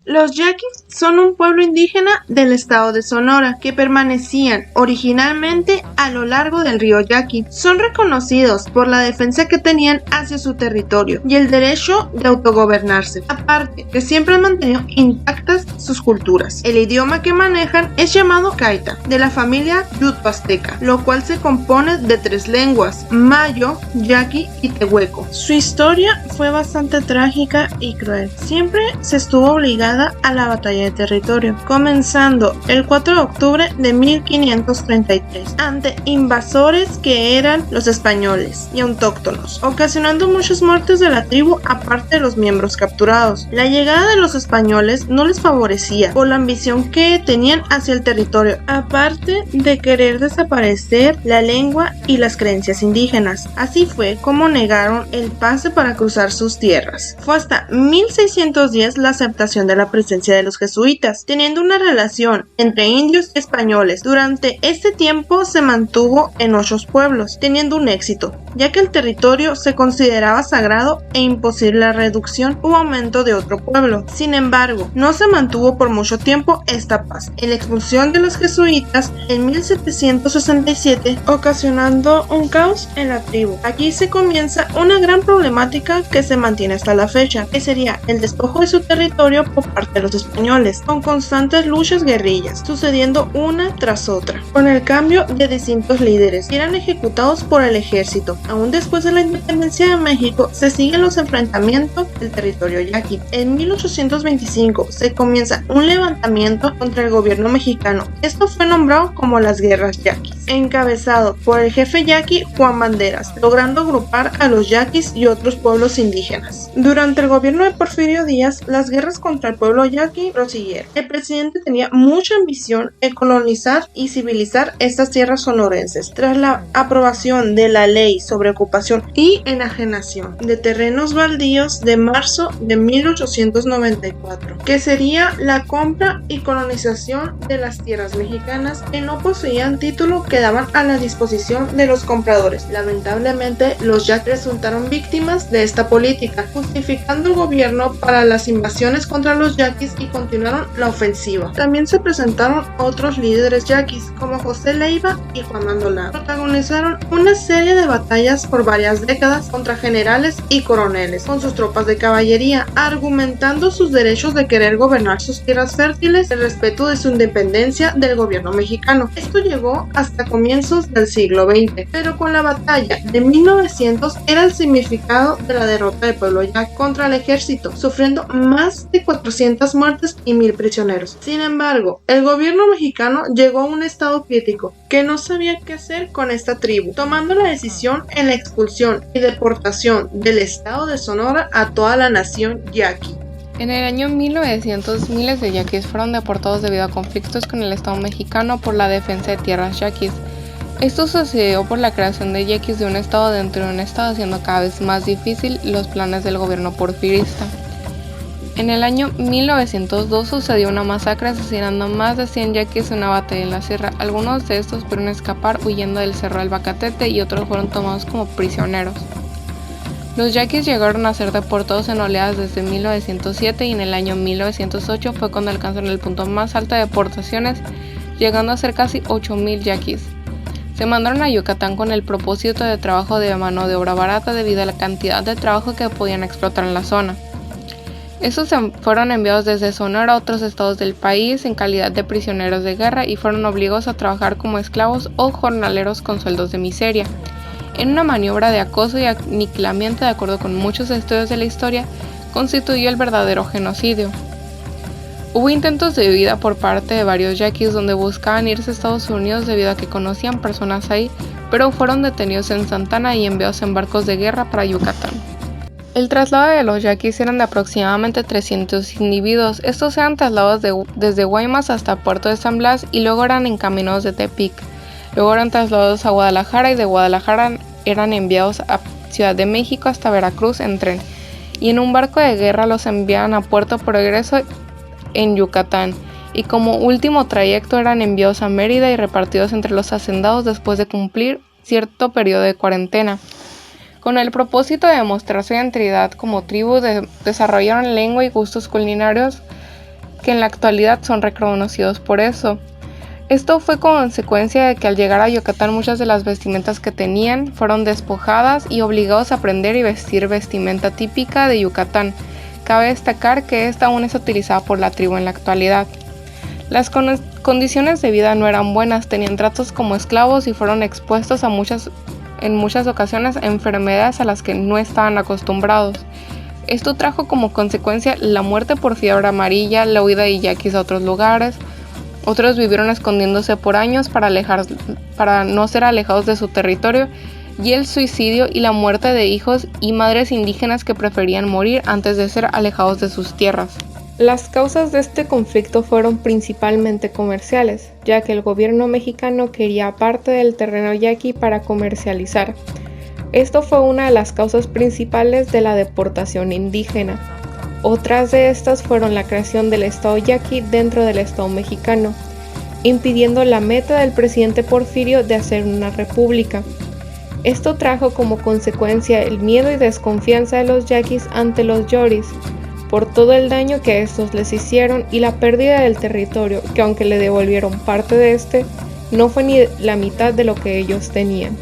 Los yaquis son un pueblo indígena del estado de Sonora que permanecían originalmente a lo largo del río Yaqui. Son reconocidos por la defensa que tenían hacia su territorio y el derecho de autogobernarse, aparte que siempre han mantenido intactas sus culturas. El idioma que manejan es llamado Kaita, de la familia Yutpasteca, lo cual se compone de 3 lenguas: mayo, yaqui y tehueco. Su historia fue bastante trágica y cruel. Siempre se estuvo obligada a la batalla de territorio, comenzando el 4 de octubre de 1533 ante invasores que eran los españoles y autóctonos, ocasionando muchas muertes de la tribu aparte de los miembros capturados. La llegada de los españoles no les favorecía por la ambición que tenían hacia el territorio, aparte de querer desaparecer la lengua y las creencias indígenas. Así fue como negaron el pase para cruzar sus tierras. Fue hasta 1610 la aceptación de la presencia de los jesuitas, teniendo una relación entre indios y españoles. Durante este tiempo se mantuvo en 8 pueblos, teniendo un éxito, ya que el territorio se consideraba sagrado e imposible la reducción o aumento de otro pueblo. Sin embargo, no se mantuvo por mucho tiempo esta paz. En la expulsión de los jesuitas en 1767, ocasionando un caos en la tribu. Aquí se comienza una gran problemática que se mantiene hasta la fecha, que sería el despojo de su territorio por parte de los españoles, con constantes luchas guerrillas, sucediendo una tras otra, con el cambio de distintos líderes, que eran ejecutados por el ejército. Aún después de la independencia de México, se siguen los enfrentamientos del territorio yaqui. En 1825 se comienza un levantamiento contra el gobierno mexicano. Esto fue nombrado como las Guerras Yaquis, encabezado por el jefe yaqui Juan Banderas, logrando agrupar a los yaquis y otros pueblos indígenas. Durante el gobierno de Porfirio Díaz, las guerras contra el pueblo yaqui prosiguieron. El presidente tenía mucha ambición en colonizar y civilizar estas tierras sonorenses. Tras la aprobación de la ley sobre ocupación y enajenación de terrenos baldíos de marzo de 1894, que sería la compra y colonización de las tierras mexicanas que no poseían título, quedaban a la disposición de los compradores. Lamentablemente, los yaquis resultaron víctimas de esta política, justificando el gobierno para las invasiones contra los yaquis y continuaron la ofensiva. También se presentaron otros líderes yaquis como José Leiva y Juan Mandolán. Protagonizaron una serie de batallas por varias décadas contra generales y coroneles con sus tropas de caballería, argumentando sus derechos de querer gobernar sus tierras fértiles, el respeto de su independencia del gobierno mexicano. Esto llegó hasta comienzos del siglo XX, pero con la batalla de 1900 era el significado de la derrota del pueblo yaqui contra el ejército, sufriendo más de 400 muertes y 1000 prisioneros. Sin embargo, el gobierno mexicano llegó a un estado crítico que no sabía qué hacer con esta tribu, tomando la decisión en la expulsión y deportación del estado de Sonora a toda la nación yaqui. En el año 1900, miles de yaquis fueron deportados debido a conflictos con el Estado mexicano por la defensa de tierras yaquis. Esto sucedió por la creación de yaquis de un estado dentro de un estado, haciendo cada vez más difícil los planes del gobierno porfirista. En el año 1902 sucedió una masacre asesinando a más de 100 yaquis en una batalla en la sierra. Algunos de estos pudieron escapar huyendo del cerro del Bacatete y otros fueron tomados como prisioneros. Los yaquis llegaron a ser deportados en oleadas desde 1907 y en el año 1908 fue cuando alcanzaron el punto más alto de deportaciones, llegando a ser casi 8,000 yaquis. Se mandaron a Yucatán con el propósito de trabajo de mano de obra barata debido a la cantidad de trabajo que podían explotar en la zona. Estos fueron enviados desde Sonora a otros estados del país en calidad de prisioneros de guerra y fueron obligados a trabajar como esclavos o jornaleros con sueldos de miseria. En una maniobra de acoso y aniquilamiento, de acuerdo con muchos estudios de la historia, constituyó el verdadero genocidio. Hubo intentos de huida por parte de varios yaquis donde buscaban irse a Estados Unidos debido a que conocían personas ahí, pero fueron detenidos en Santana y enviados en barcos de guerra para Yucatán. El traslado de los yaquis eran de aproximadamente 300 individuos. Estos eran trasladados desde Guaymas hasta Puerto de San Blas y luego eran encaminados de Tepic. Luego eran trasladados a Guadalajara y de Guadalajara eran enviados a Ciudad de México hasta Veracruz en tren. Y en un barco de guerra los enviaban a Puerto Progreso en Yucatán. Y como último trayecto eran enviados a Mérida y repartidos entre los hacendados después de cumplir cierto periodo de cuarentena. Con el propósito de demostrar su identidad como tribu, desarrollaron lengua y gustos culinarios que en la actualidad son reconocidos por eso. Esto fue consecuencia de que al llegar a Yucatán muchas de las vestimentas que tenían fueron despojadas y obligados a aprender y vestir vestimenta típica de Yucatán. Cabe destacar que esta aún es utilizada por la tribu en la actualidad. Las condiciones de vida no eran buenas, tenían tratos como esclavos y fueron expuestos en muchas ocasiones a enfermedades a las que no estaban acostumbrados. Esto trajo como consecuencia la muerte por fiebre amarilla, la huida de yaquis a otros lugares. Otros vivieron escondiéndose por años para no ser alejados de su territorio, y el suicidio y la muerte de hijos y madres indígenas que preferían morir antes de ser alejados de sus tierras. Las causas de este conflicto fueron principalmente comerciales, ya que el gobierno mexicano quería parte del terreno yaqui para comercializar. Esto fue una de las causas principales de la deportación indígena. Otras de estas fueron la creación del estado yaqui dentro del estado mexicano, impidiendo la meta del presidente Porfirio de hacer una república. Esto trajo como consecuencia el miedo y desconfianza de los yaquis ante los yoris, por todo el daño que estos les hicieron y la pérdida del territorio, que aunque le devolvieron parte de este, no fue ni la mitad de lo que ellos tenían.